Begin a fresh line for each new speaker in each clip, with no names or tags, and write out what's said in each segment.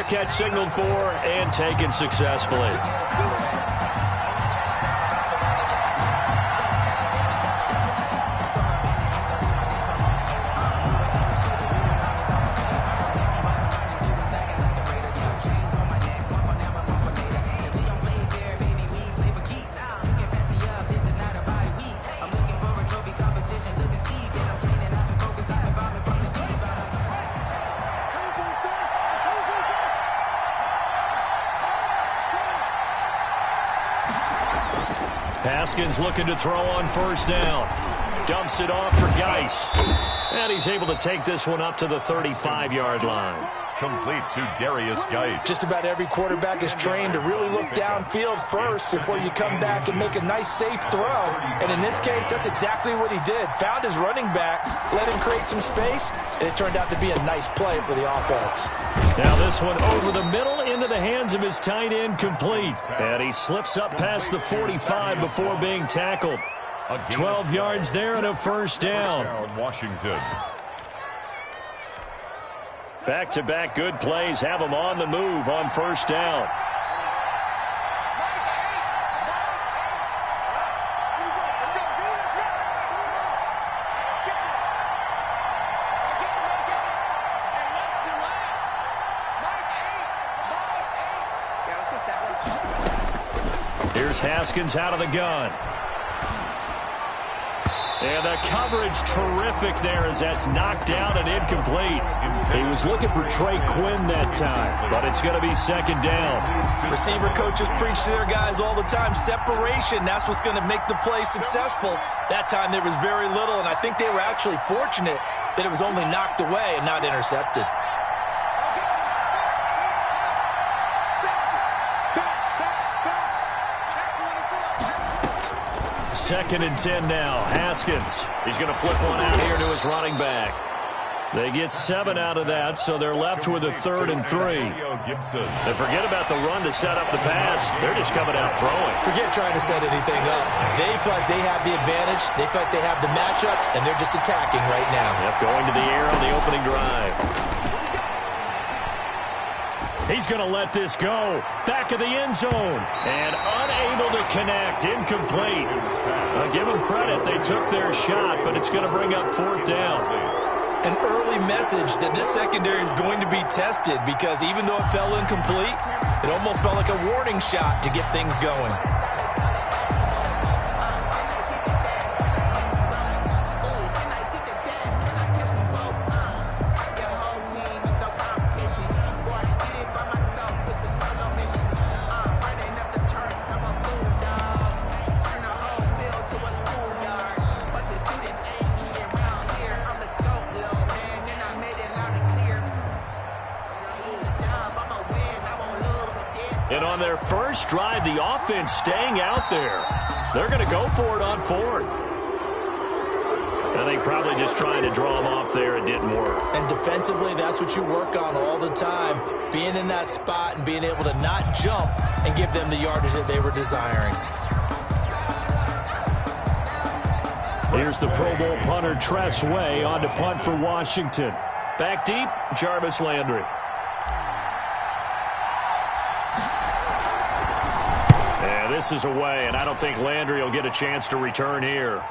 catch signaled for and taken successfully. Haskins looking to throw on first down. Dumps it off for Geis. And he's able to take this one up to the 35-yard line.
Complete to Darius Geis.
Just about every quarterback is trained to really look downfield first before you come back and make a nice, safe throw. And in this case, that's exactly what he did. Found his running back, let him create some space, and it turned out to be a nice play for the offense.
Now this one over the middle into the hands of his tight end, complete. And he slips up past the 45 before being tackled. 12 yards there and a first down.
Washington.
Back-to-back good plays have him on the move on first down. Here's Haskins out of the gun. And the coverage terrific there as that's knocked down and incomplete. He was looking for Trey Quinn that time, but it's going to be second down.
Receiver coaches preach to their guys all the time. Separation, that's what's going to make the play successful. That time there was very little, and I think they were actually fortunate that it was only knocked away and not intercepted.
Second and 10 now. Haskins. He's going to flip one out here to his running back. They get 7 out of that, so they're left with a 3rd and 3. They forget about the run to set up the pass. They're just coming out throwing.
Forget trying to set anything up. They feel like they have the advantage. They feel like they have the matchups, and they're just attacking right now.
Yep, going to the air on the opening drive. He's going to let this go. Back of the end zone. And unable to connect. Incomplete. Give them credit. They took their shot, but it's going to bring up 4th down.
An early message that this secondary is going to be tested because even though it fell incomplete, it almost felt like a warning shot to get things going.
And on their first drive, the offense staying out there. They're going to go for it on 4th. I think probably just trying to draw them off there. It didn't work.
And defensively, that's what you work on all the time. Being in that spot and being able to not jump and give them the yardage that they were desiring.
Here's the Pro Bowl punter, Tress Way, on to punt for Washington. Back deep, Jarvis Landry. Yeah, this is away, and I don't think Landry will get a chance to return here.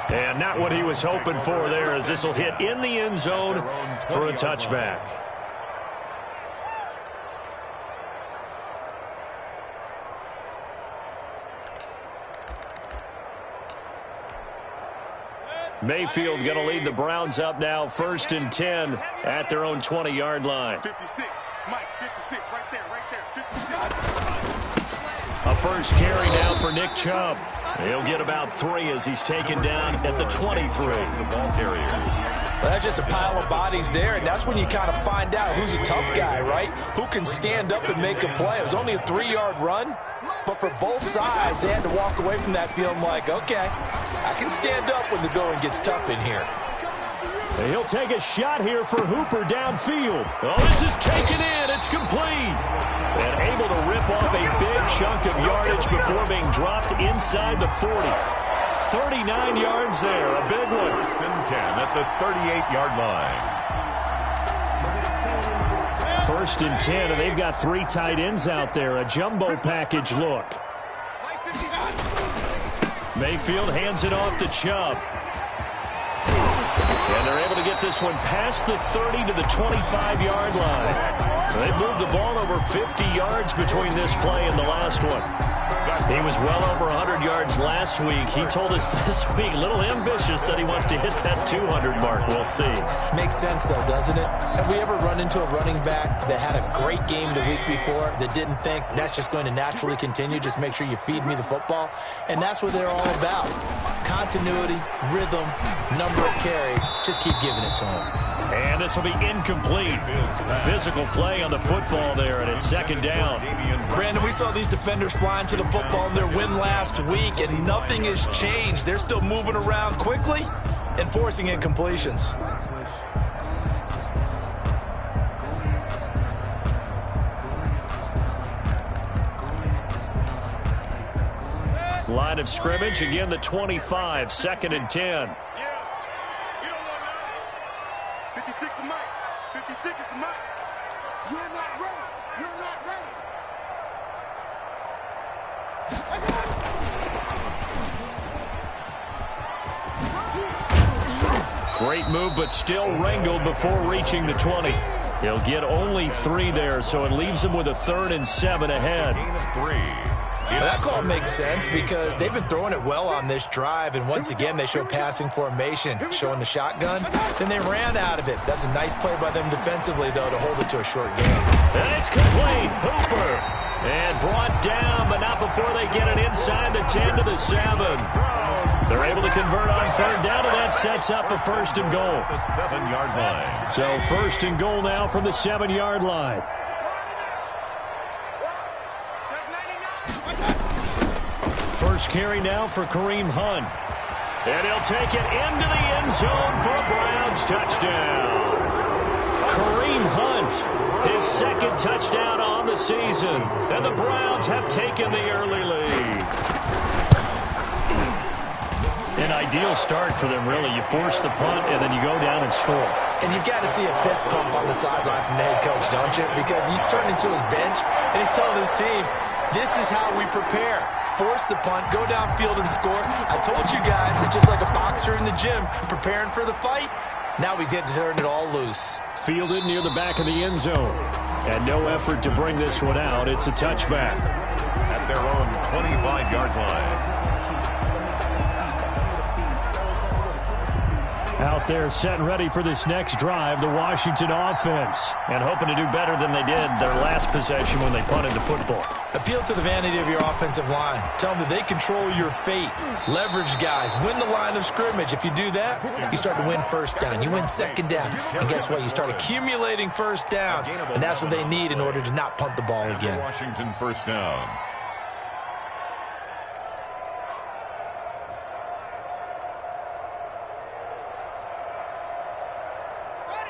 And not what he was hoping for there, as this will hit in the end zone for a touchback. Mayfield going to lead the Browns up now, 1st and 10 at their own 20-yard line.
56, Mike, 56, right there, 56.
A first carry now for Nick Chubb. He'll get about 3 as he's taken down at the 23.
The ball carrier.
Well, that's just a pile of bodies there, and that's when you kind of find out who's a tough guy, right? Who can stand up and make a play. It was only a 3-yard run, but for both sides, they had to walk away from that feeling like, okay, I can stand up when the going gets tough in here.
And he'll take a shot here for Hooper downfield. Oh, this is taken in. It's complete. And able to rip off a big chunk of yardage before being dropped inside the 40. 39 yards there, a big one.
1st and 10 at the 38-yard line.
first and 10, and they've got 3 tight ends out there. A jumbo package look. Mayfield hands it off to Chubb. And they're able to get this one past the 30 to the 25-yard line. They moved the ball over 50 yards between this play and the last one. He was well over 100 yards last week. He told us this week, a little ambitious, that he wants to hit that 200 mark. We'll see.
Makes sense, though, doesn't it? Have we ever run into a running back that had a great game the week before that didn't think that's just going to naturally continue? Just make sure you feed me the football. And that's what they're all about. Continuity, rhythm, number of carries. Just keep giving it to him.
And this will be incomplete. Physical play on the football there, and it's second down.
Brandon, we saw these defenders flying to the football in their win last week, and nothing has changed. They're still moving around quickly and forcing incompletions.
Line of scrimmage, again the 25, second and 10.
56 is Mike. 56 is Mike. You're not ready. You're not ready.
Great move, but still wrangled before reaching the 20. He'll get only 3 there, so it leaves him with a 3rd and 7 ahead.
Gain of 3.
Well, that call makes sense because they've been throwing it well on this drive, and once again they show passing formation, showing the shotgun. Then they ran out of it. That's a nice play by them defensively, though, to hold it to a short game.
And it's complete. Hooper. And brought down, but not before they get it inside the 10 to the 7. They're able to convert on 3rd down, and that sets up a 1st and goal.
The 7-yard line.
So 1st and goal now from the 7-yard line. First carry now for Kareem Hunt. And he'll take it into the end zone for a Browns touchdown. Kareem Hunt, his 2nd touchdown on the season. And the Browns have taken the early lead. An ideal start for them, really. You force the punt, and then you go down and score.
And you've got to see a fist pump on the sideline from the head coach, don't you? Because he's turning to his bench, and he's telling his team, this is how we prepare. Force the punt, go downfield and score. I told you guys, it's just like a boxer in the gym preparing for the fight. Now we get to turn it all loose.
Fielded near the back of the end zone. And no effort to bring this one out. It's a touchback.
At their own 25-yard line.
Out there set and ready for this next drive, the Washington offense. And hoping to do better than they did their last possession when they punted the football.
Appeal to the vanity of your offensive line. Tell them that they control your fate. Leverage guys. Win the line of scrimmage. If you do that, you start to win 1st down. You win 2nd down. And guess what? You start accumulating 1st downs. And that's what they need in order to not punt the ball again.
Washington 1st down.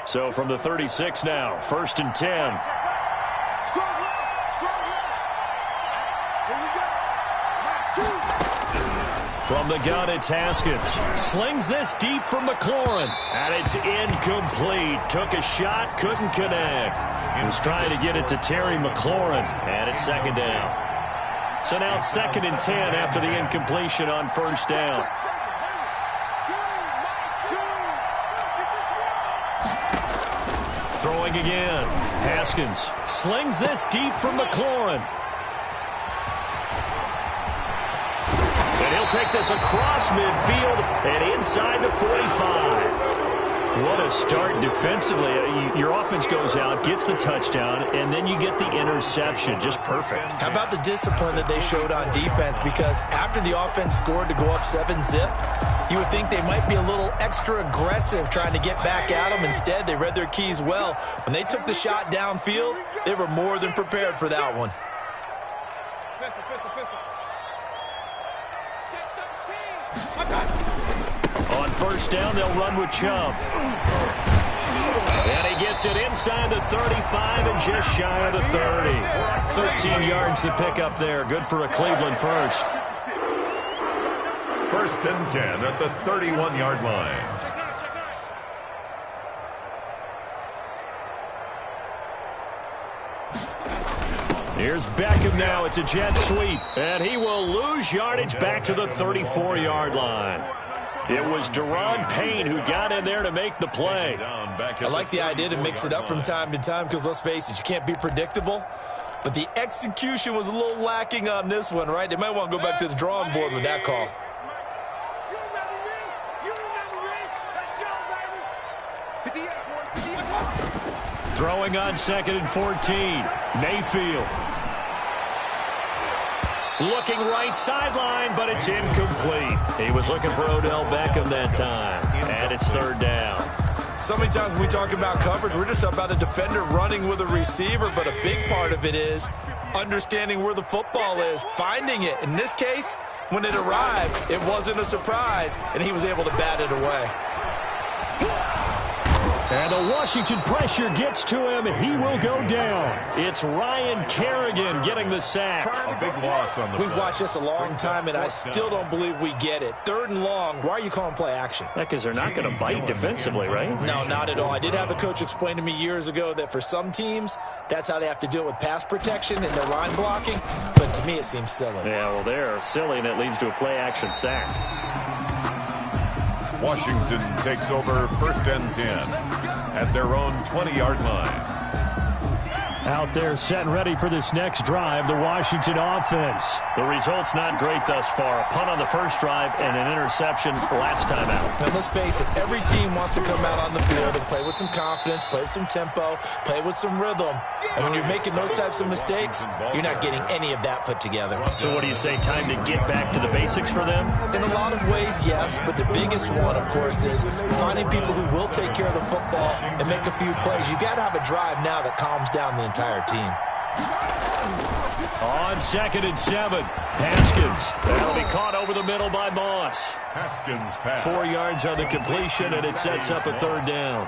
So from the 36 now, 1st and 10. From the gun, it's Haskins. Slings this deep from McLaurin. And it's incomplete. Took a shot, couldn't connect. He was trying to get it to Terry McLaurin. And it's 2nd down. So now 2nd and 10 after the incompletion on 1st down. Throwing again. Haskins slings this deep from McLaurin. And he'll take this across midfield and inside the 45. What a start defensively. Your offense goes out, gets the touchdown, and then you get the interception. Just perfect.
How about the discipline that they showed on defense? Because after the offense scored to go up 7-zip, you would think they might be a little extra aggressive trying to get back at them. Instead, they read their keys well. When they took the shot downfield, they were more than prepared for that one.
On 1st down, they'll run with Chubb. And he gets it inside the 35 and just shy of the 30. 13 yards to pick up there. Good for a Cleveland first.
1st and 10 at the 31-yard line.
Here's Beckham now. It's a jet sweep. And he will lose yardage back to the 34-yard line. It was Deron Payne who got in there to make the play.
I like the idea to mix it up from time to time because, let's face it, you can't be predictable. But the execution was a little lacking on this one, right? They might want to go back to the drawing board with that call.
Throwing on 2nd and 14. Mayfield. Looking right sideline, but it's incomplete. He was looking for Odell Beckham that time. And it's 3rd down.
So many times when we talk about coverage, we're just about a defender running with a receiver, but a big part of it is understanding where the football is, finding it. In this case, when it arrived, it wasn't a surprise, and he was able to bat it away.
And the Washington pressure gets to him. He will go down. It's Ryan Kerrigan getting the sack.
A big loss on the
We've watched this a long time, and I still don't believe we get it. 3rd and long, why are you calling play action?
Because they're not going to bite defensively, right?
No, not at all. I did have a coach explain to me years ago that for some teams, that's how they have to deal with pass protection and their line blocking. But to me, it seems silly.
Yeah, well, they're silly, and it leads to a play action sack.
Washington takes over 1st and 10 at their own 20-yard line.
Out there set and ready for this next drive, the Washington offense. The result's not great thus far. A punt on the first drive and an interception last time out.
And let's face it, every team wants to come out on the field and play with some confidence, play with some tempo, play with some rhythm. And when you're making those types of mistakes, you're not getting any of that put together.
So what do you say, time to get back to the basics for them?
In a lot of ways, yes, but the biggest one, of course, is finding people who will take care of the football and make a few plays. You've got to have a drive now that calms down the entire team.
On 2nd and 7, Haskins. That'll be caught over the middle by Moss.
Haskins pass.
4 yards on the completion, and it sets up a 3rd down.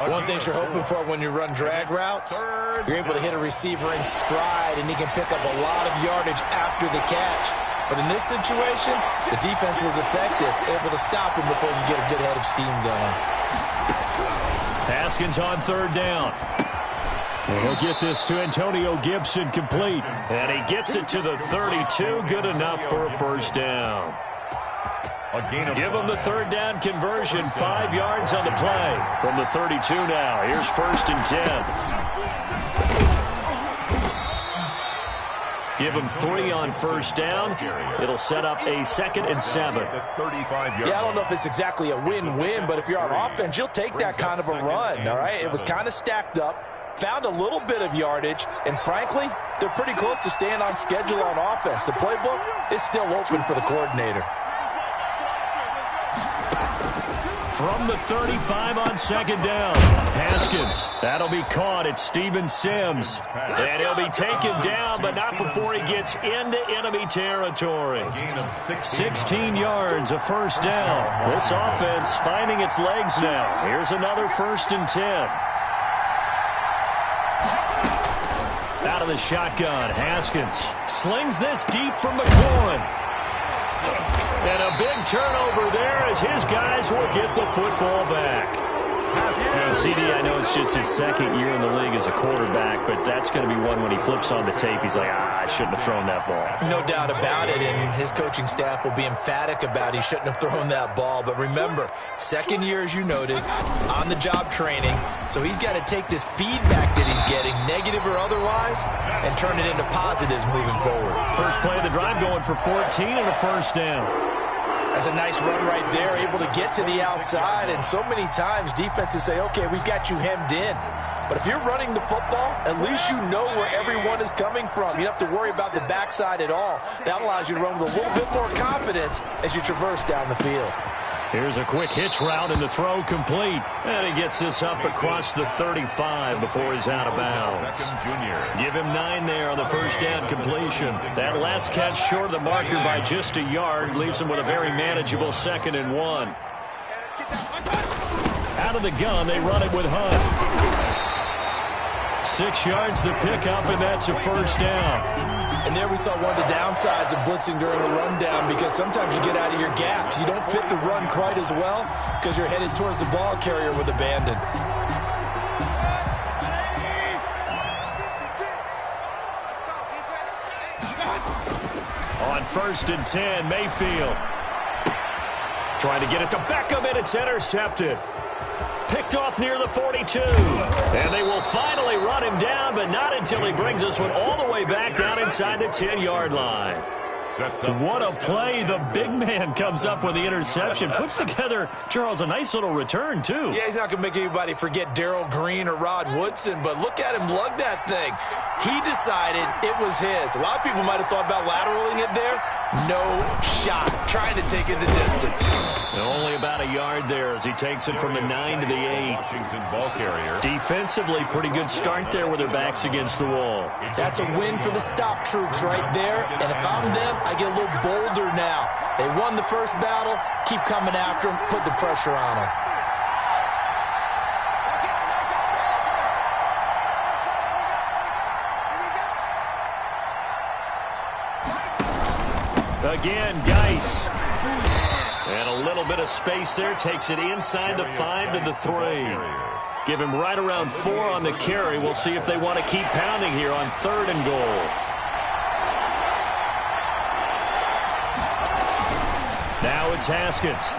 One thing you're hoping for when you run drag routes, you're able to hit a receiver in stride, and he can pick up a lot of yardage after the catch. But in this situation, the defense was effective, able to stop him before you get a good head of steam going.
Haskins on 3rd down. And he'll get this to Antonio Gibson complete. And he gets it to the 32. Good enough for a 1st down. Give him the 3rd down conversion. 5 yards on the play. From the 32 now. Here's 1st and 10. Give him 3 on 1st down. It'll set up a 2nd and 7.
Yeah, I don't know if it's exactly a win-win, but if you're on offense, you'll take that kind of a run, all right? It was kind of stacked up. Found a little bit of yardage, and frankly, they're pretty close to staying on schedule on offense. The playbook is still open for the coordinator.
From the 35 on 2nd down, Haskins. That'll be caught. It's Steven Sims. And he'll be taken down, but not before he gets into enemy territory. 16 yards, a 1st down. This offense finding its legs now. Here's another 1st and 10. Out of the shotgun, Haskins slings this deep from McLaurin. And a big turnover there as his guys will get the football back. CD, I know it's just his 2nd year in the league as a quarterback, but that's going to be one when he flips on the tape, he's like, I shouldn't have thrown that ball.
No doubt about it, and his coaching staff will be emphatic about he shouldn't have thrown that ball. But remember, 2nd year, as you noted, on-the-job training, so he's got to take this feedback that he's getting, negative or otherwise, and turn it into positives moving forward.
First play of the drive going for 14 and a 1st down.
That's a nice run right there, able to get to the outside, and so many times defenses say, okay, we've got you hemmed in. But if you're running the football, at least you know where everyone is coming from. You don't have to worry about the backside at all. That allows you to run with a little bit more confidence as you traverse down the field.
Here's a quick hitch route and the throw complete. And he gets this up across the 35 before he's out of bounds. Give him 9 there on the 1st down completion. That last catch short of the marker by just a yard leaves him with a very manageable 2nd and 1. Out of the gun, they run it with Hunt. 6 yards the pickup, and that's a 1st down.
And there we saw one of the downsides of blitzing during the rundown, because sometimes you get out of your gaps. You don't fit the run quite as well because you're headed towards the ball carrier with abandon.
On 1st and 10, Mayfield. Trying to get it to Beckham, and it's intercepted. Picked off near the 42. And they will finally run him down, but not until he brings this one all the way back down inside the 10-yard line. What a play. The big man comes up with the interception. Puts together, Charles, a nice little return, too.
Yeah, he's not going to make anybody forget Darrell Green or Rod Woodson, but look at him lug that thing. He decided it was his. A lot of people might have thought about lateraling it there. No shot. Trying to take it the distance.
And only about a yard there as he takes it from the 9 to the 8.
Washington ball carrier.
Defensively, pretty good start there with their backs against the wall.
That's a win for the stop troops right there. And if I'm them, I get a little bolder now. They won the first battle. Keep coming after them. Put the pressure on them.
Again, Geis. And a little bit of space there. Takes it inside the 5 to the 3. Give him right around 4 on the carry. We'll see if they want to keep pounding here on 3rd and goal. Now it's Haskins.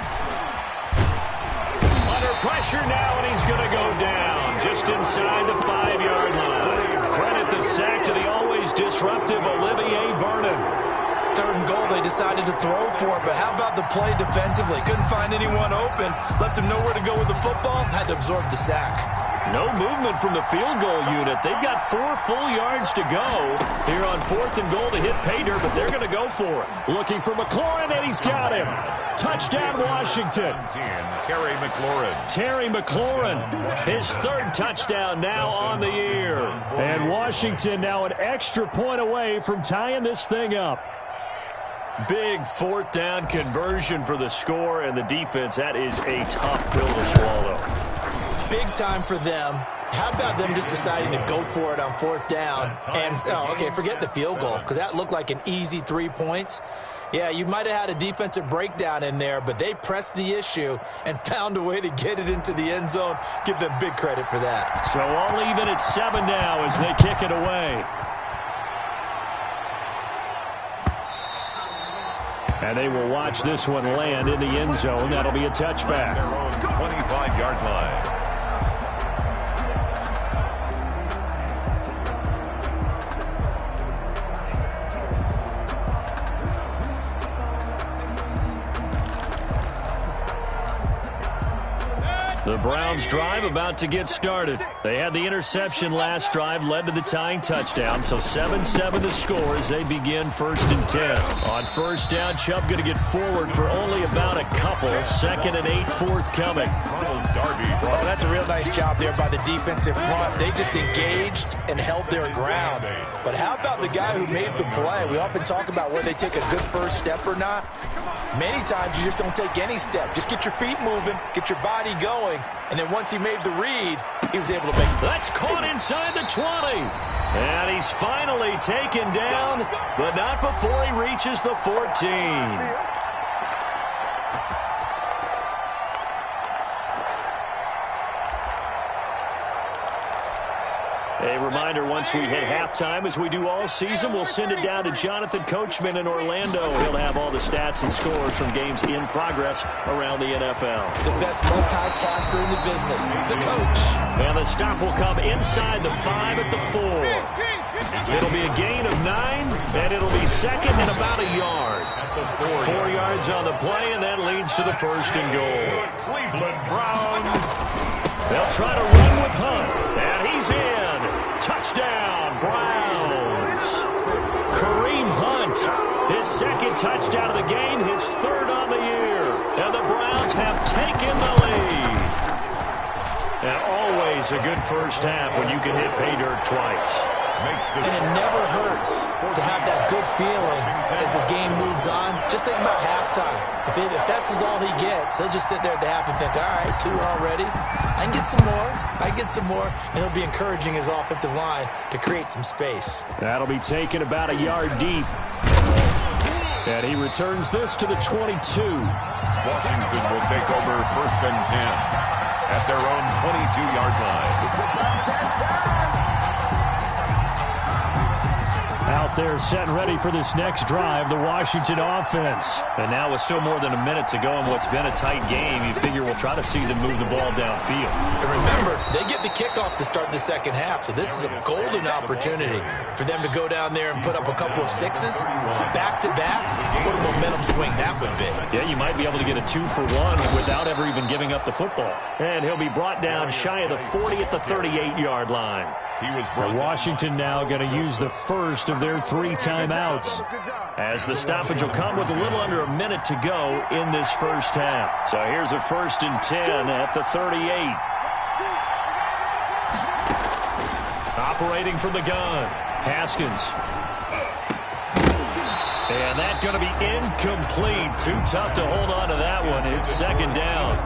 Under pressure now, and he's going to go down just inside the 5-yard line. Credit the sack to the always disruptive Olivier Vernon.
3rd and goal, they decided to throw for it, but how about the play defensively? Couldn't find anyone open, left him nowhere to go with the football, had to absorb the sack.
No movement from the field goal unit. They've got 4 full yards to go here on 4th and goal to hit pay dirt, but they're going to go for it. Looking for McLaurin, and he's got him. Touchdown, Washington.
Terry McLaurin.
Terry McLaurin, his 3rd touchdown now on the year. And Washington now an extra point away from tying this thing up. Big 4th down conversion for the score, and the defense, that is a tough pill to swallow.
Big time for them. How about them just deciding to go for it on 4th down? And, forget the field goal, because that looked like an easy 3 points. Yeah, you might have had a defensive breakdown in there, but they pressed the issue and found a way to get it into the end zone. Give them big credit for that.
So all even at 7 now as they kick it away. And they will watch this one land in the end zone. That'll be a touchback.
Their own 25-yard line.
The Browns drive about to get started. They had the interception last drive, led to the tying touchdown, so 7-7 the score as they begin 1st and 10. On 1st down, Chubb going to get forward for only about a couple. 2nd and 8 forthcoming.
Oh, that's a real nice job there by the defensive front. They just engaged and held their ground. But how about the guy who made the play? We often talk about whether they take a good first step or not. Many times you just don't take any step. Just get your feet moving, get your body going, and then once he made the read, he was able to make it.
That's caught inside the 20. And he's finally taken down, but not before he reaches the 14. A reminder, once we hit halftime, as we do all season, we'll send it down to Jonathan Coachman in Orlando. He'll have all the stats and scores from games in progress around the NFL.
The best multitasker in the business, the coach.
And the stop will come inside the 5 at the 4. It'll be a gain of 9, and it'll be 2nd and about a yard. 4 yards on the play, and that leads to the 1st and goal.
Cleveland Browns.
They'll try to run with Hunt, and he's in. Touchdown, Browns. Kareem Hunt, his 2nd touchdown of the game, his 3rd on the year. And the Browns have taken the lead. And always a good first half when you can hit pay dirt twice.
And it never hurts to have that good feeling as the game moves on. Just think about halftime. If that's all he gets, he'll just sit there at the half and think, all right, 2 already. I can get some more. I can get some more. And he'll be encouraging his offensive line to create some space.
That'll be taken about a yard deep. And he returns this to the 22.
Washington will take over 1st and 10 at their own 22-yard line.
Out out there set and ready for this next drive, the Washington offense.
And now with still more than a minute to go in what's been a tight game, you figure we'll try to see them move the ball downfield.
And remember, they get the kickoff to start the second half, so this is a golden opportunity for them to go down there and put up a couple of sixes back-to-back. What a momentum swing that would be.
Yeah, you might be able to get a 2-for-1 without ever even giving up the football. And he'll be brought down shy of the 40 at the 38-yard line. Washington now going to use the first of their 3 timeouts, as the stoppage will come with a little under a minute to go in this first half. So here's a 1st and 10 at the 38. Operating from the gun, Haskins. And that's going to be incomplete. Too tough to hold on to that one. It's 2nd down.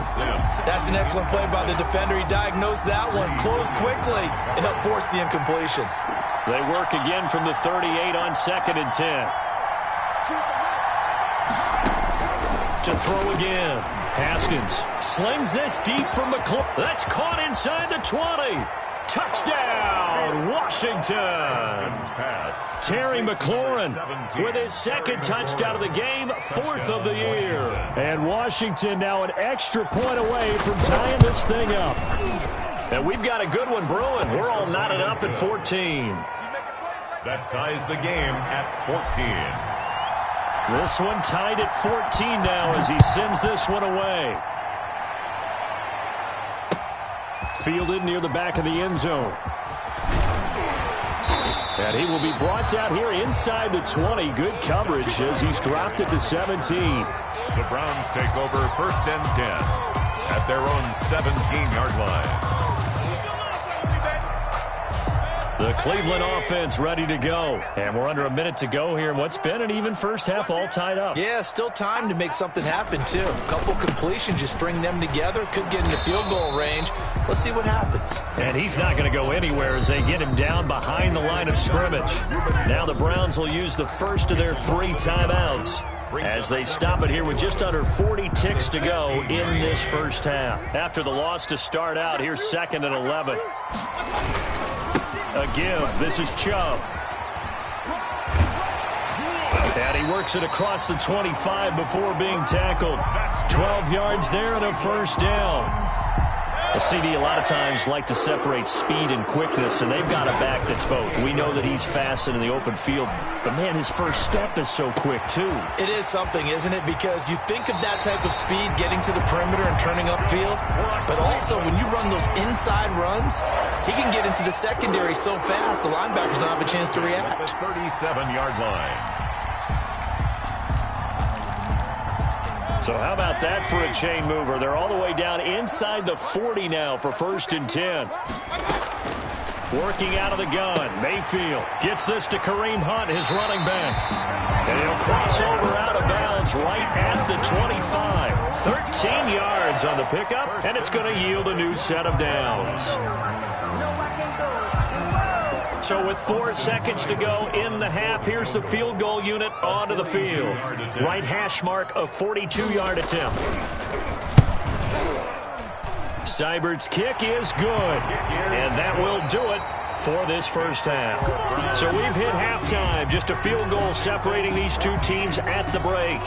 That's an excellent play by the defender. He diagnosed that one, closed quickly, and helped force the incompletion.
They work again from the 38 on 2nd and 10. To throw again. Haskins slings this deep from the clip. That's caught inside the 20. Touchdown, Washington. Terry McLaurin with his 2nd touchdown of the game, 4th of the year. And Washington now an extra point away from tying this thing up. And we've got a good one brewing. We're all knotted up at 14.
That ties the game at 14.
This one tied at 14 now as he sends this one away. Fielded near the back of the end zone. And he will be brought down here inside the 20. Good coverage as he's dropped at the 17.
The Browns take over 1st and 10 at their own 17-yard line.
The Cleveland offense ready to go. And we're under a minute to go here in what's been an even first half, all tied up.
Yeah, still time to make something happen, too. A couple completions, you string them together, could get into field goal range. Let's see what happens.
And he's not going to go anywhere as they get him down behind the line of scrimmage. Now the Browns will use the first of their 3 timeouts as they stop it here with just under 40 ticks to go in this first half. After the loss to start out, here's 2nd and 11. A give. This is Chubb. And he works it across the 25 before being tackled. 12 yards there and a 1st down. A CD a lot of times like to separate speed and quickness, and they've got a back that's both. We know that he's fast and in the open field, but man, his first step is so quick too.
It is something, isn't it? Because you think of that type of speed getting to the perimeter and turning upfield, but also when you run those inside runs, he can get into the secondary so fast the linebackers don't have a chance to react.
37-yard line.
So how about that for a chain mover? They're all the way down inside the 40 now for 1st and 10. Working out of the gun. Mayfield gets this to Kareem Hunt, his running back. And he'll cross over out of bounds right at the 25. 13 yards on the pickup, and it's going to yield a new set of downs. So with 4 seconds to go in the half, here's the field goal unit onto the field. Right hash mark, a 42-yard attempt. Seibert's kick is good, and that will do it for this first half. So we've hit halftime, just a field goal separating these 2 teams at the break.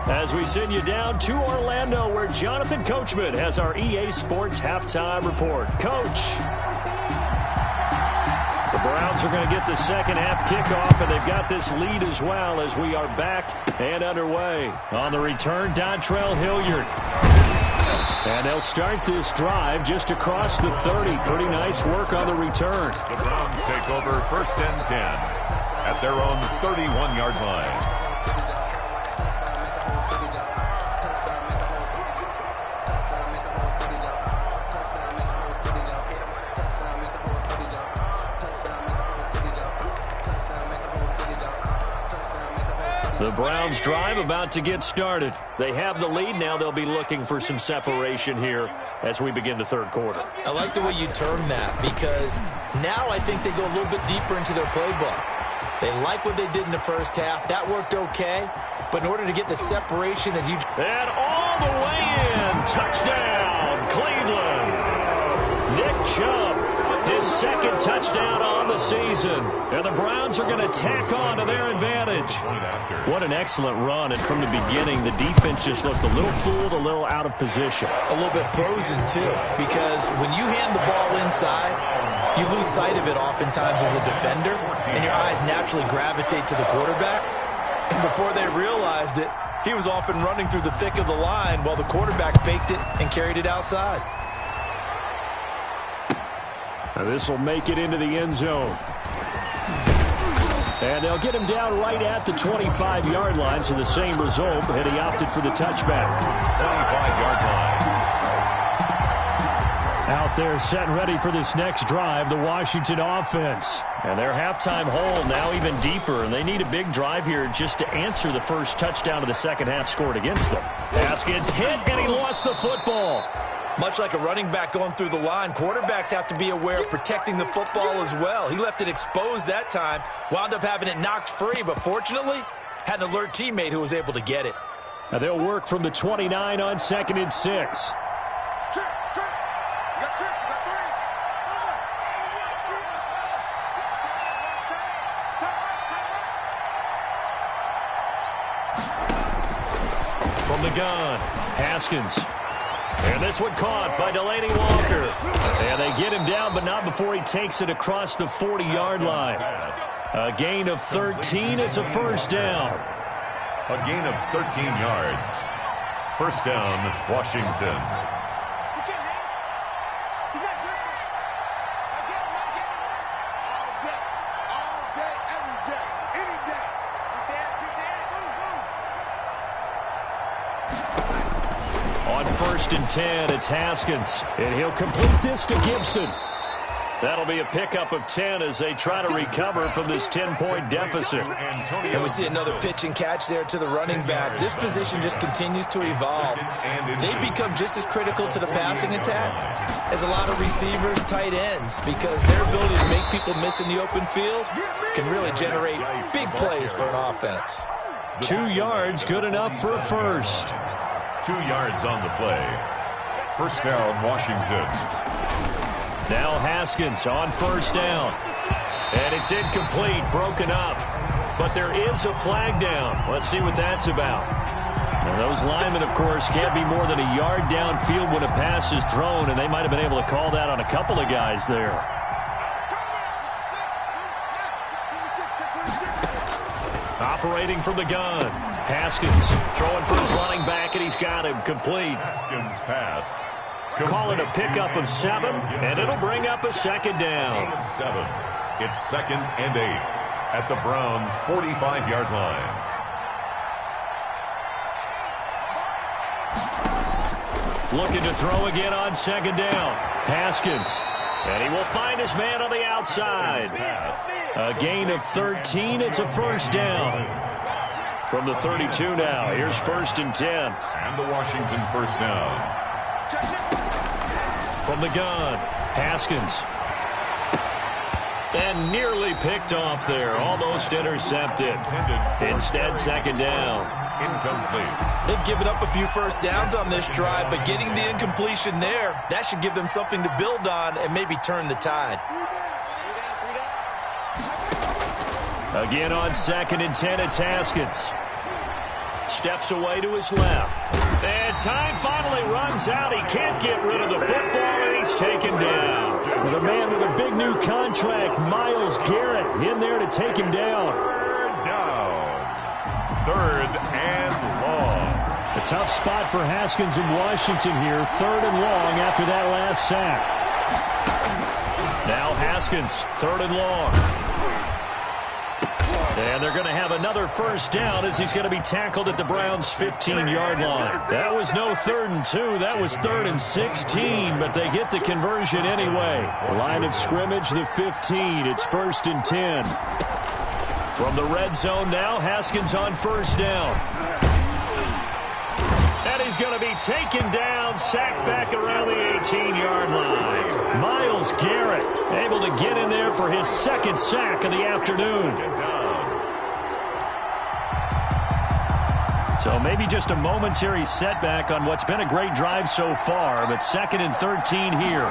As we send you down to Orlando, where Jonathan Coachman has our EA Sports halftime report. Coach. The Browns are going to get the second half kickoff, and they've got this lead as well as we are back and underway. On the return, Dontrell Hilliard. And they'll start this drive just across the 30. Pretty nice work on the return.
The Browns take over 1st and 10 at their own 31-yard line.
The Browns drive about to get started. They have the lead. Now they'll be looking for some separation here as we begin the 3rd quarter.
I like the way you term that, because now I think they go a little bit deeper into their playbook. They like what they did in the first half. That worked okay. But in order to get the separation that you...
And all the way in. Touchdown, Cleveland. Nick Chubb, his 2nd touchdown on the season. And the Browns are going to tack on to their advantage. What an excellent run. And from the beginning, the defense just looked a little fooled, a little out of position.
A little bit frozen, too, because when you hand the ball inside, you lose sight of it oftentimes as a defender, and your eyes naturally gravitate to the quarterback. And before they realized it, he was off and running through the thick of the line while the quarterback faked it and carried it outside.
This will make it into the end zone. And they'll get him down right at the 25-yard line, so the same result, and he opted for the touchback.
25-yard line.
Out there set and ready for this next drive, the Washington offense. And their halftime hole now even deeper, and they need a big drive here just to answer the first touchdown of the second half scored against them. Haskins hit, and he lost the football.
Much like a running back going through the line, quarterbacks have to be aware of protecting the football as well. He left it exposed that time, wound up having it knocked free, but fortunately, had an alert teammate who was able to get it.
Now they'll work from the 29 on 2nd and 6. From the gun, Haskins. And this one caught by Delaney Walker. And they get him down, but not before he takes it across the 40-yard line. A gain of 13. It's a first down.
A gain of 13 yards. First down, Washington.
On 1st and 10, it's Haskins. And he'll complete this to Gibson. That'll be a pickup of 10 as they try to recover from this 10-point deficit.
And we see another pitch and catch there to the running back. This position just continues to evolve. They become just as critical to the passing attack as a lot of receivers, tight ends, because their ability to make people miss in the open field can really generate big plays for an offense.
2 yards, good enough for a first.
2 yards on the play. First down, Washington.
Now Haskins on first down. And it's incomplete, broken up. But there is a flag down. Let's see what that's about. And those linemen, of course, can't be more than a yard downfield when a pass is thrown, and they might have been able to call that on a couple of guys there. Operating from the gun. Haskins throwing for his running back, and he's got him complete.
Haskins pass.
Call it a pickup of 7, and it'll bring up a second down.
7. It's 2nd and 8 at the Browns' 45-yard line.
Looking to throw again on 2nd down. Haskins. And he will find his man on the outside. A gain of 13. It's a first down. From the 32 now. Here's 1st and 10.
And the Washington first down.
From the gun, Haskins. And nearly picked off there. Almost intercepted. Instead, 2nd down.
Incomplete.
They've given up a few first downs on this drive, but getting the incompletion there, that should give them something to build on and maybe turn the tide.
Again on 2nd and 10, it's Haskins. Steps away to his left. And time finally runs out. He can't get rid of the football, and he's taken down. With a man with a big new contract, Myles Garrett, in there to take him down.
Third down. 3rd and long.
A tough spot for Haskins in Washington here. 3rd and long after that last sack. Now Haskins, 3rd and long. And they're going to have another first down as he's going to be tackled at the Browns' 15-yard line. That was no 3rd and 2. That was 3rd and 16, but they get the conversion anyway. Line of scrimmage, the 15. It's 1st and 10. From the red zone now, Haskins on first down. And he's going to be taken down, sacked back around the 18-yard line. Myles Garrett able to get in there for his 2nd sack of the afternoon. So maybe just a momentary setback on what's been a great drive so far, but 2nd and 13 here.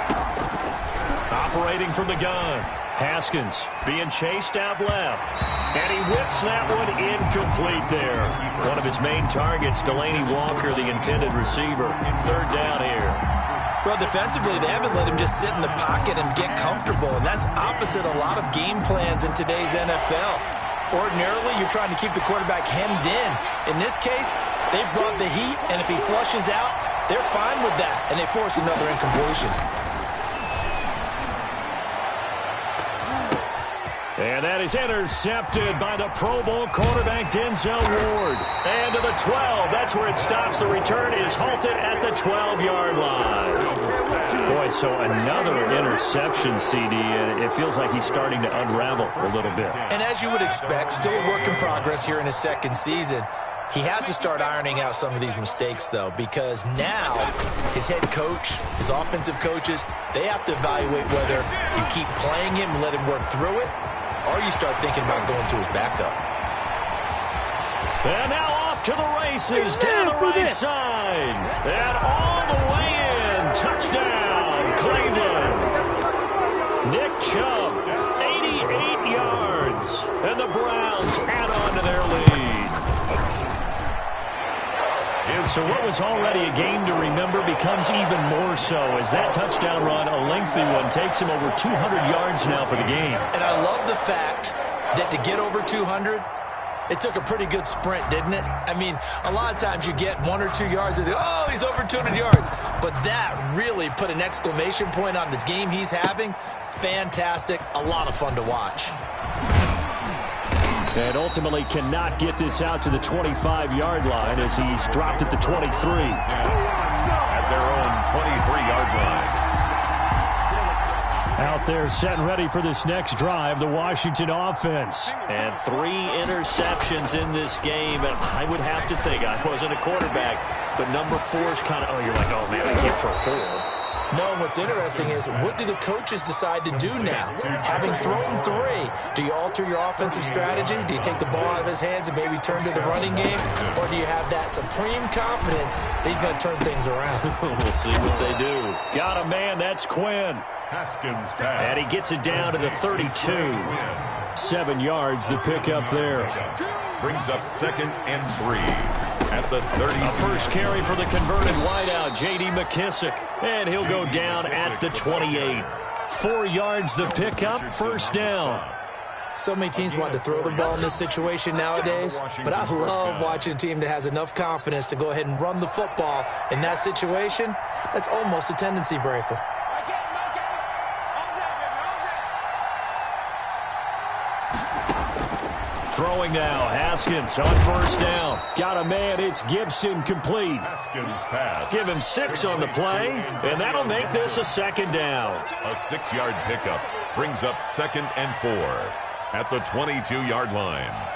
operating from the gun. Haskins being chased out left. And he whips that one incomplete there. One of his main targets, Delaney Walker, the intended receiver. Third down here.
Well, defensively, they haven't let him just sit in the pocket and get comfortable, and that's opposite a lot of game plans in today's NFL. Ordinarily, you're trying to keep the quarterback hemmed in. In this case, they brought the heat, and if he flushes out, they're fine with that, and they force another incompletion.
And that is intercepted by the Pro Bowl quarterback Denzel Ward. And to the 12, that's where it stops. The return is halted at the 12-yard line. Boy, so another interception, CD, and it feels like he's starting to unravel a little bit.
And as you would expect, still a work in progress here in his second season. He has to start ironing out some of these mistakes, though, because now his head coach, his offensive coaches, they have to evaluate whether you keep playing him and let him work through it, or you start thinking about going to his backup.
And now off to the races, down the right side. And all the way in. Touchdown, Cleveland. Nick Chubb, 88 yards. And the Browns add on to their lead. So what was already a game to remember becomes even more so as that touchdown run, a lengthy one, takes him over 200 yards now for the game.
And I love the fact that to get over 200, it took a pretty good sprint, didn't it? I mean, a lot of times you get 1 or 2 yards and oh, he's over 200 yards. But that really put an exclamation point on the game he's having. Fantastic. A lot of fun to watch.
And ultimately cannot get this out to the 25-yard line as he's dropped at the 23.
At their own 23-yard line.
Out there set and ready for this next drive, the Washington offense. And 3 interceptions in this game. And I would have to think, I wasn't a quarterback, but number 4 is kind of, you're like, oh, man, I can't throw 4.
No, what's interesting is what do the coaches decide to do now? Having thrown 3, do you alter your offensive strategy? Do you take the ball out of his hands and maybe turn to the running game? Or do you have that supreme confidence that he's going to turn things around?
We'll see what they do. Got a man, that's Quinn.
Haskins pass.
And he gets it down to the 32. 7 yards, the pickup there.
Brings up 2nd and 3. At the 30.
A first carry for the converted wideout, J.D. McKissick. And he'll go down at the 28. 4 yards the pickup, first down.
So many teams want to throw the ball in this situation nowadays, but I love watching a team that has enough confidence to go ahead and run the football. In that situation, that's almost a tendency breaker.
Throwing now, Haskins on first down. Got a man, it's Gibson, complete.
Haskins pass.
Give him 6 on the play, and that'll make this a 2nd down.
A 6-yard pickup brings up 2nd and 4 at the 22-yard line.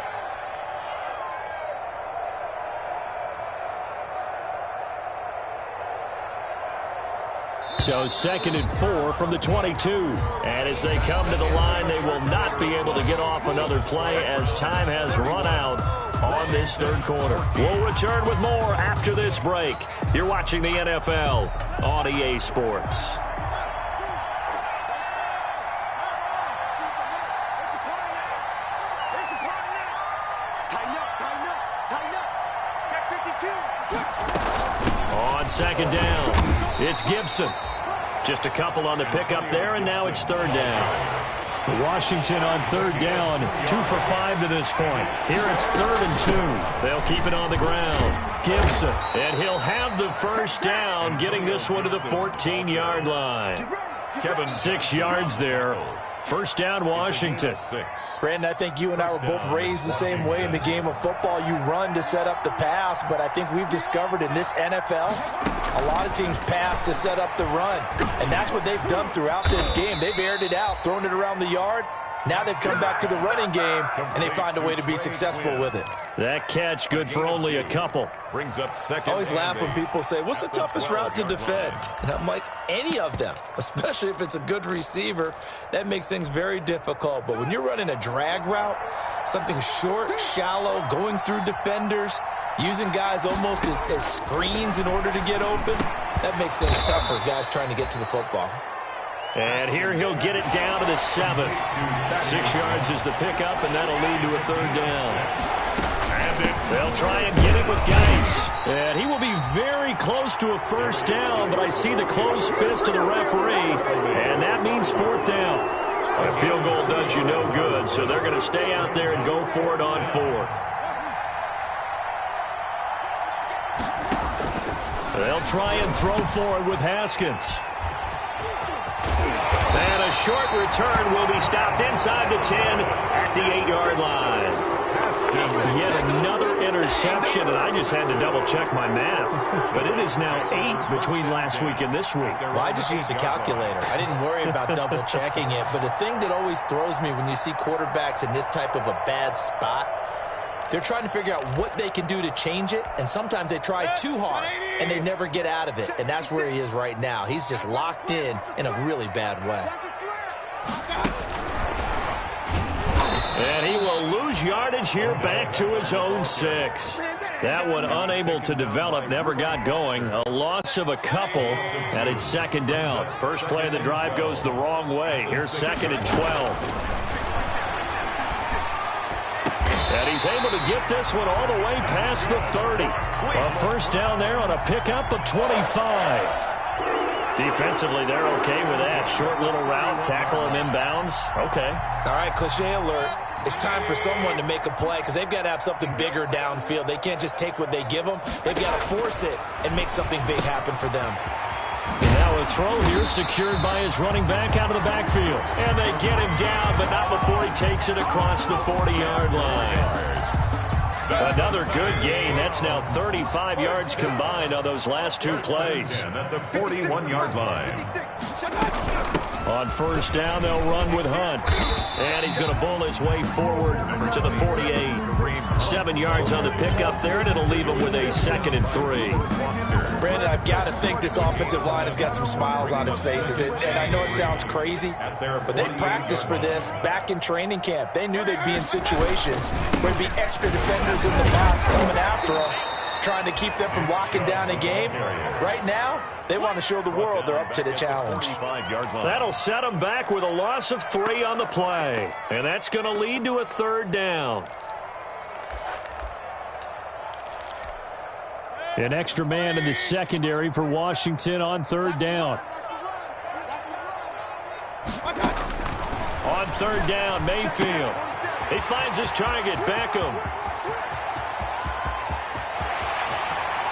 So 2nd and 4 from the 22. And as they come to the line, they will not be able to get off another play as time has run out on this 3rd quarter. We'll return with more after this break. You're watching the NFL on EA Sports. On 2nd down, it's Gibson. Just a couple on the pickup there, and now it's 3rd down. Washington on 3rd down, 2 for 5 to this point. Here it's 3rd and 2. They'll keep it on the ground. Gibson, and he'll have the first down, getting this one to the 14-yard line. 6 yards there. First down, Washington.
Brandon, I think you and I were both raised the same way in the game of football. You run to set up the pass, but I think we've discovered in this NFL, a lot of teams pass to set up the run. And that's what they've done throughout this game. They've aired it out, thrown it around the yard. Now they've come back to the running game, and they find a way to be successful with it.
That catch good for only a couple.
Brings up 2nd.
I always laugh when people say, what's the toughest route to defend? And I'm like, any of them, especially if it's a good receiver, that makes things very difficult. But when you're running a drag route, something short, shallow, going through defenders, using guys almost as screens in order to get open, that makes things tough for guys trying to get to the football.
And here he'll get it down to the 7. 6 yards is the pickup, and that'll lead to a 3rd down. They'll try and get it with Geis. And he will be very close to a 1st down, but I see the closed fist of the referee, and that means 4th down. A field goal does you no good, so they're going to stay out there and go for it on 4th. They'll try and throw for it with Haskins. And a short return will be stopped inside the 10 at the 8-yard line. Yet another interception, and I just had to double-check my math. But it is now 8 between last week and this week.
Well, I just used a calculator. I didn't worry about double-checking it. But the thing that always throws me when you see quarterbacks in this type of a bad spot, they're trying to figure out what they can do to change it, and sometimes they try too hard, and they never get out of it. And that's where he is right now. He's just locked in a really bad way.
And he will lose yardage here back to his own 6. That one unable to develop, never got going. A loss of a couple, and it's 2nd down. First play of the drive goes the wrong way. Here's 2nd and 12. And he's able to get this one all the way past the 30. A 1st down there on a pickup of 25. Defensively, they're okay with that. Short little route, tackle him inbounds. Okay.
All right, cliche alert. It's time for someone to make a play because they've got to have something bigger downfield. They can't just take what they give them. They've got to force it and make something big happen for them.
Now a throw here secured by his running back out of the backfield. And they get him down, but not before he takes it across the 40-yard line. Another good gain. That's now 35 yards combined on those last 2 plays.
At the 41-yard line.
On 1st down, they'll run with Hunt. And he's going to bull his way forward to the 48. 7 yards on the pickup there, and it'll leave him with a 2nd and 3.
Brandon, I've got to think this offensive line has got some smiles on its faces. And I know it sounds crazy, but they practiced for this back in training camp. They knew they'd be in situations where there'd be extra defenders in the box coming after them, trying to keep them from locking down a game. Right now, they want to show the world they're up to the challenge.
That'll set them back with a loss of 3 on the play. And that's going to lead to a 3rd down. An extra man in the secondary for Washington on 3rd down. On 3rd down, Mayfield. He finds his target, Beckham.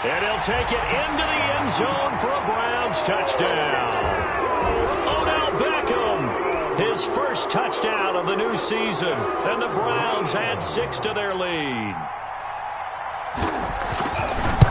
And he'll take it into the end zone for a Browns touchdown. Odell Beckham, his first touchdown of the new season. And the Browns add 6 to their lead.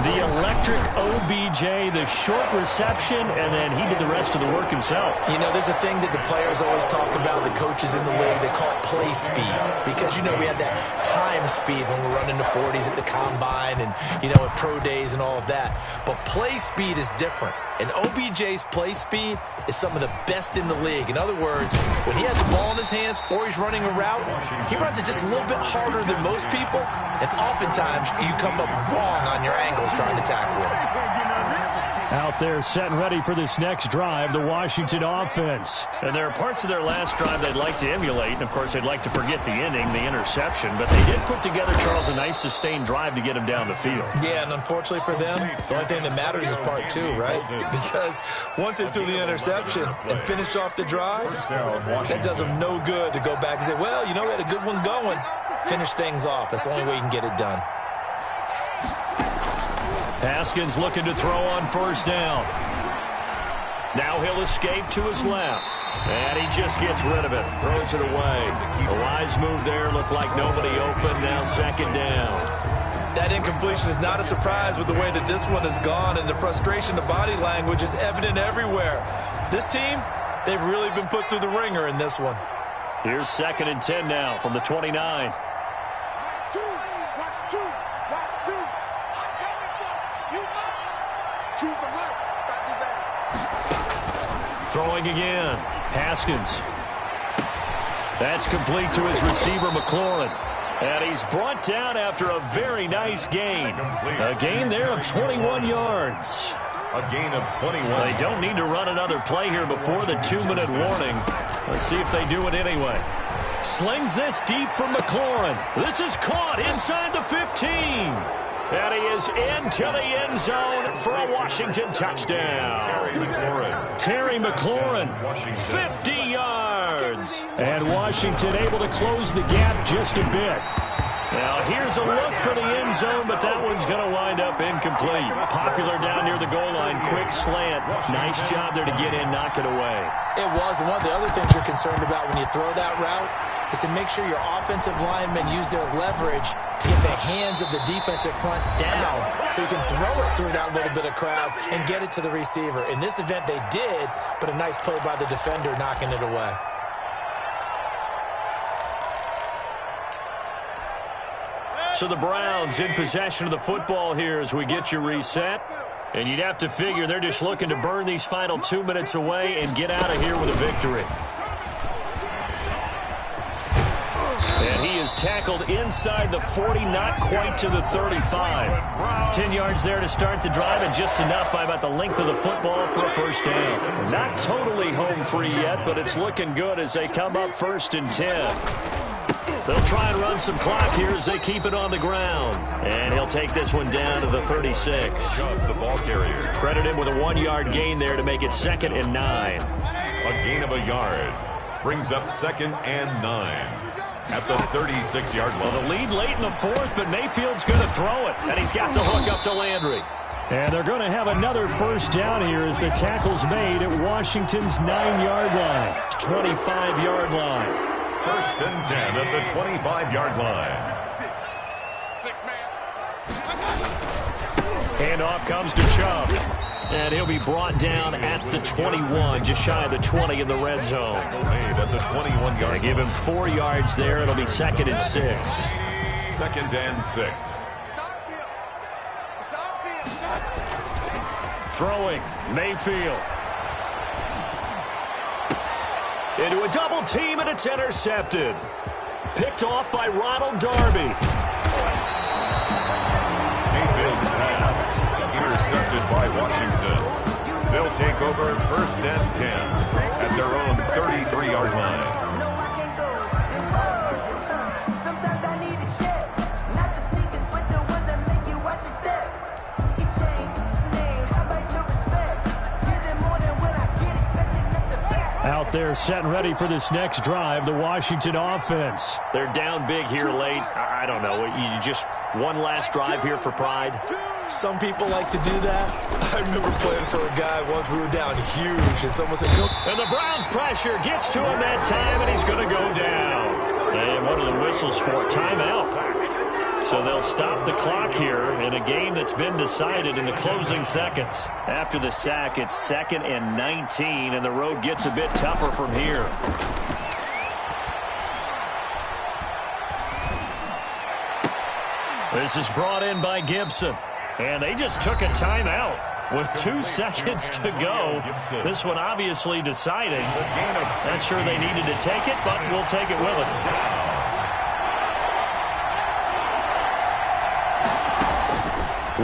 The electric OBJ, the short reception, and then he did the rest of the work himself.
You know, there's a thing that the players always talk about, the coaches in the league, they call it play speed. Because, you know, we had that time speed when we're running the 40s at the combine and, you know, at pro days and all of that. But play speed is different. And OBJ's play speed is some of the best in the league. In other words, when he has the ball in his hands or he's running a route, he runs it just a little bit harder than most people. And oftentimes, you come up wrong on your angles trying to tackle him.
Out there set and ready for this next drive, the Washington offense. And there are parts of their last drive they'd like to emulate. And, of course, they'd like to forget the ending, the interception. But they did put together, Charles, a nice sustained drive to get him down the field.
Yeah, and unfortunately for them, the only thing that matters is part 2, right? Because once they threw the interception and finished off the drive, that does them no good to go back and say, well, you know, we had a good one going. Finish things off. That's the only way you can get it done.
Haskins looking to throw on 1st down. Now he'll escape to his left. And he just gets rid of it. Throws it away. A wise move there. Looked like nobody open. Now 2nd down.
That incompletion is not a surprise with the way that this one has gone. And the frustration, the body language is evident everywhere. This team, they've really been put through the ringer in this one.
Here's 2nd and 10 now from the 29. Throwing again. Haskins. That's complete to his receiver, McLaurin. And he's brought down after a very nice gain. A gain there of 21 yards.
A gain of 21.
They don't need to run another play here before the 2-minute warning. Let's see if they do it anyway. Slings this deep from McLaurin. This is caught inside the 15. And he is into the end zone for a Washington touchdown. Terry McLaurin, 50 yards. And Washington able to close the gap just a bit. Now, here's a look for the end zone, but that one's going to wind up incomplete. Popular down near the goal line. Quick slant. Nice job there to get in, knock it away.
It was. And one of the other things you're concerned about when you throw that route is to make sure your offensive linemen use their leverage to get the hands of the defensive front down so you can throw it through that little bit of crowd and get it to the receiver. In this event, they did, but a nice play by the defender knocking it away.
So the Browns in possession of the football here as we get you reset. And you'd have to figure they're just looking to burn these final 2 minutes away and get out of here with a victory. And he is tackled inside the 40, not quite to the 35. 10 yards there to start the drive, and just enough by about the length of the football for a first down. Not totally home free yet, but it's looking good as they come up 1st and 10. They'll try and run some clock here as they keep it on the ground. And he'll take this one down to the 36.
The ball carrier.
Credit him with a 1-yard gain there to make it 2nd and 9.
A gain of a yard. Brings up 2nd and 9. At the 36-yard line.
Well, the lead late in the 4th, but Mayfield's going to throw it. And he's got the hook up to Landry. And they're going to have another first down here as the tackle's made at Washington's 9-yard line. 25-yard line.
1st and 10 at the 25-yard line.
Six man.
Handoff comes to Chubb. And he'll be brought down at the 21, just shy of the 20 in the red zone.
Made at the 21-yard line.
Give him 4 yards there. It'll be 2nd and 6.
2nd and 6.
Throwing, Mayfield. Into a double team, and it's intercepted. Picked off by Ronald Darby.
Mayfield's pass intercepted by Washington. They'll take over 1st and 10 at their own 33-yard line.
Sometimes I need a check, not the sneakers, but the ones that make you watch your step. You change name, how about your respect? Give them more than what I get, expecting them to back.
Out there set and ready for this next drive, the Washington offense. They're down big here late. I don't know. You just one last drive here for pride?
Some people like to do that. I remember playing for a guy once we were down huge, and someone said, go.
And the Browns pressure gets to him that time, and he's going to go down. And what are the whistles for? Timeout. So they'll stop the clock here in a game that's been decided in the closing seconds. After the sack, it's 2nd and 19, and the road gets a bit tougher from here. This is brought in by Gibson. And they just took a timeout with 2 seconds to go. This one obviously decided. Not sure they needed to take it, but we'll take it with them.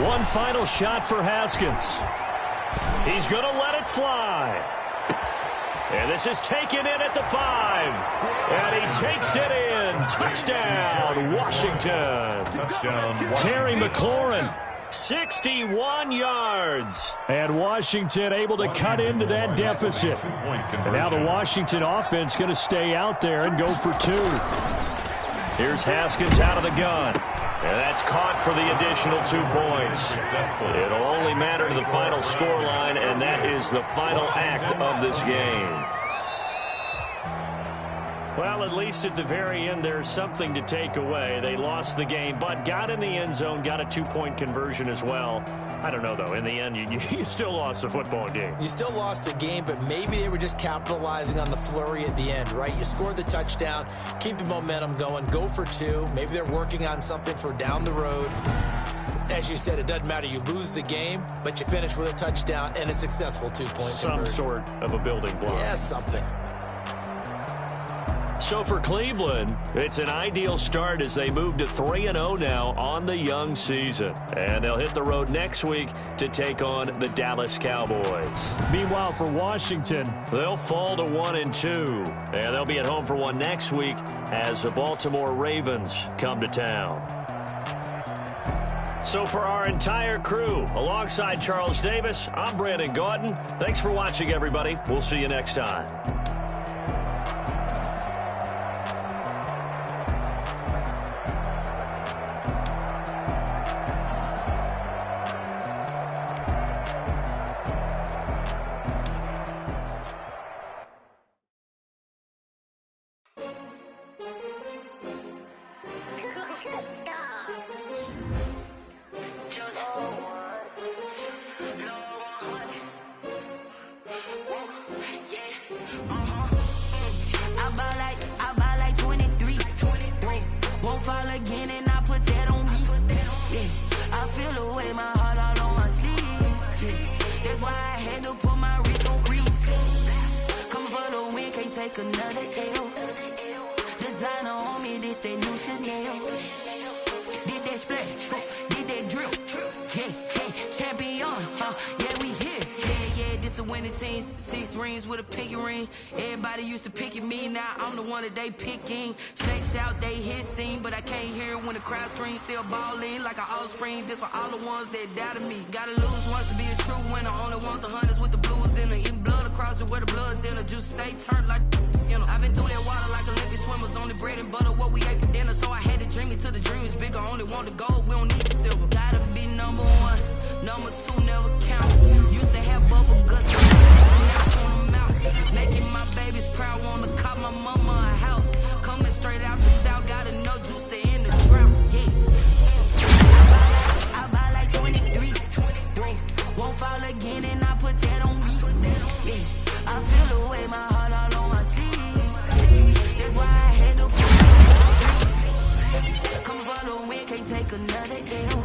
One final shot for Haskins. He's going to let it fly. And this is taken in at the 5. And he takes it in. Touchdown, Washington.
Touchdown.
Terry McLaurin. 61 yards. And Washington able to cut into that deficit. And now the Washington offense going to stay out there and go for 2. Here's Haskins out of the gun. And that's caught for the additional 2 points. It'll only matter to the final scoreline, and that is the final act of this game. Well, at least at the very end, there's something to take away. They lost the game, but got in the end zone, got a 2-point conversion as well. I don't know, though. In the end, you still lost the football game.
You still lost the game, but maybe they were just capitalizing on the flurry at the end, right? You scored the touchdown, keep the momentum going, go for 2. Maybe they're working on something for down the road. As you said, it doesn't matter. You lose the game, but you finish with a touchdown and a successful 2-point conversion.
Some sort of a building block.
Yeah, something.
So for Cleveland, it's an ideal start as they move to 3-0 now on the young season. And they'll hit the road next week to take on the Dallas Cowboys.
Meanwhile, for Washington,
They'll fall to 1-2. And they'll be at home for one next week as the Baltimore Ravens come to town. So for our entire crew, alongside Charles Davis, I'm Brandon Gaudin. Thanks for watching, everybody. We'll see you next time.
I buy like 23. Won't fall again and I put that on me. Yeah, I feel the way, my heart all on my sleeve. Yeah, that's why I had to put my wrist on freeze. Coming for the win, can't take another L. Designer on me, this that new Chanel. Did that splash, did that drill. Yeah, champion, yeah, we here. Yeah, this the winning team. 6 rings with a pinky ring. Everybody used to pick at me, now I'm the one that they picking. Snakes out, they hit scene, but I can't hear it when the crowd screams. Still ballin' like an offspring. This for all the ones that doubted me. Gotta lose once to be a true winner. Only want the hunters with the blues in it. Eating blood across it where the blood dinner. Juice stay turned like, you know. I've been through that water like Olympic swimmers. Only bread and butter, what we ate for dinner. So I had to dream it till the dream is bigger. Only want the gold, we don't need the silver. Gotta be number 1. Number 2 never count. Used to have bubble guts, now on them out. Making my babies proud, wanna cop my mama a house. Coming straight out the south, gotta know juice to end the drought. Yeah, I buy like 23. Won't fall again and I put that on me. Yeah, I feel the way, my heart all on my sleeve. Yeah, that's why I had to put my wrist. Come for the win, can't take another L.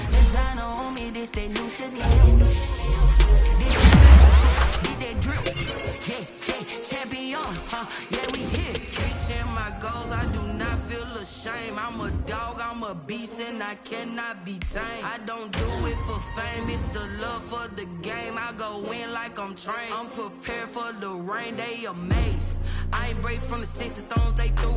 Designer on me, this that new Chanel. Did that drill. Yeah, champion, yeah, we here. Reaching my goals, I do not feel ashamed. I'm a dog, I'm a beast, and I cannot be tamed. I don't do it for fame, it's the love for the game. I go in like I'm trained. I'm prepared for the rain, they amazed. I ain't break from the sticks and stones they threw.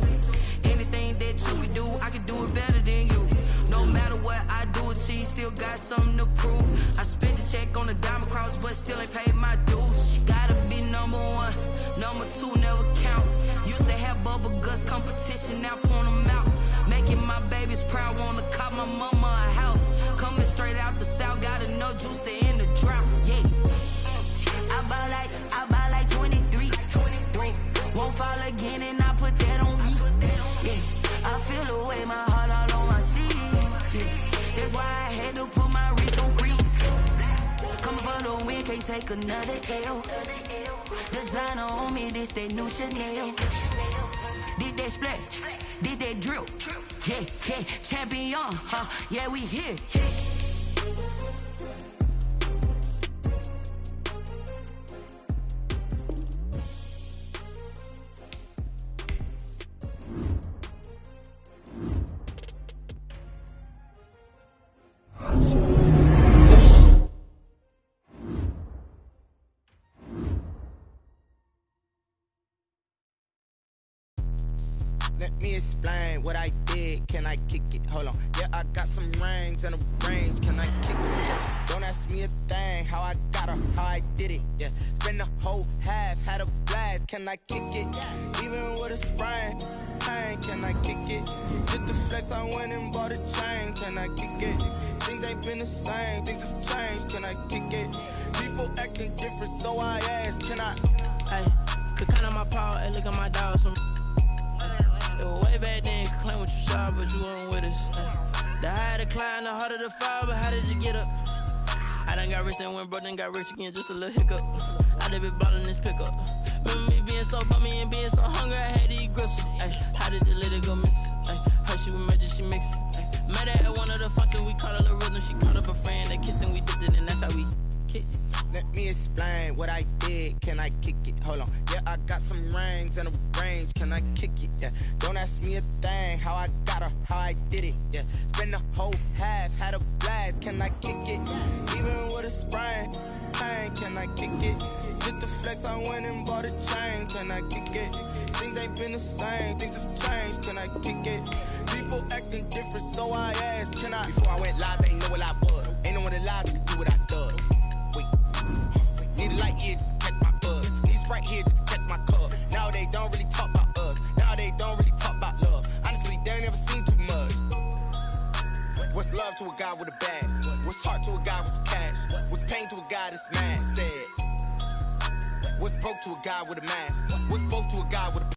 Anything that you can do, I can do it better than you. No matter what I do, achieve, still got something to prove. I spent the check on the diamond cross, but still ain't paid my dues. Gotta be number 1, number 2 never count. Used to have bubble guts competition, now point them out. Making my babies proud, wanna cop my mama a house. Coming straight out the south, gotta know juice to end the drought. Yeah, I buy like 23. Won't fall again and I put that on me. Yeah, I feel the way, my heart all on my sleeve. Yeah, that's why I had to put my wrist on freeze. Coming for the win, can't take another L. Designer on me, this that new Chanel. Did that splash, did that drill. Yeah, champion, yeah, we here.
Let me explain what I did. Can I kick it? Hold on. Yeah, I got some rings and a range. Can I kick it? Don't ask me a thing. How I got her, how I did it. Yeah, spend the whole half, had a blast. Can I kick it? Even with a sprain, pain. Can I kick it? Just the flex, I went and bought a chain. Can I kick it? Things ain't been the same. Things have changed. Can I kick it? People acting different, so I ask. Can I?
Hey, could count on my power and look at my dogs. Way back then, you could claim what you saw, but you weren't with us. The higher the climb, the harder the fall, but how did you get up? I done got rich and went broke, then got rich again, just a little hiccup. I done been ballin' this pickup. Remember me being so bummy and being so hungry, I had to eat gristle. Ay, how did the lady go miss? Ay, how she was magic, she mixed. Met her at one of the functions, we caught a little rhythm, she caught up a friend, they kissed and we dipped it, and that's how we kicked it.
Let me explain what I did. Can I kick it? Hold on. Yeah, I got some rings and a range. Can I kick it? Yeah. Don't ask me a thing. How I got her, how I did it. Yeah. Spend the whole half, had a blast. Can I kick it? Even with a sprain, pain. Can I kick it? Just the flex, I went and bought a chain. Can I kick it? Things ain't been the same. Things have changed. Can I kick it? People acting different, so I asked. Can I? Before I went live, they know what I was. Ain't no one alive to do what I does. Wait. Need a light here just to catch my buzz. Need Sprite here just to catch my cup. Now they don't really talk about us. Now they don't really talk about love. Honestly, they ain't never seen too much. What's love to a guy with a bag? What's heart to a guy with some cash? What's pain to a guy that's mad? Said. What's broke to a guy with a mask? What's both to a guy with a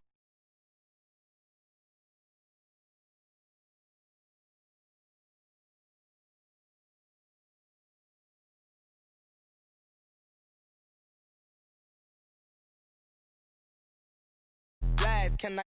blast? Can I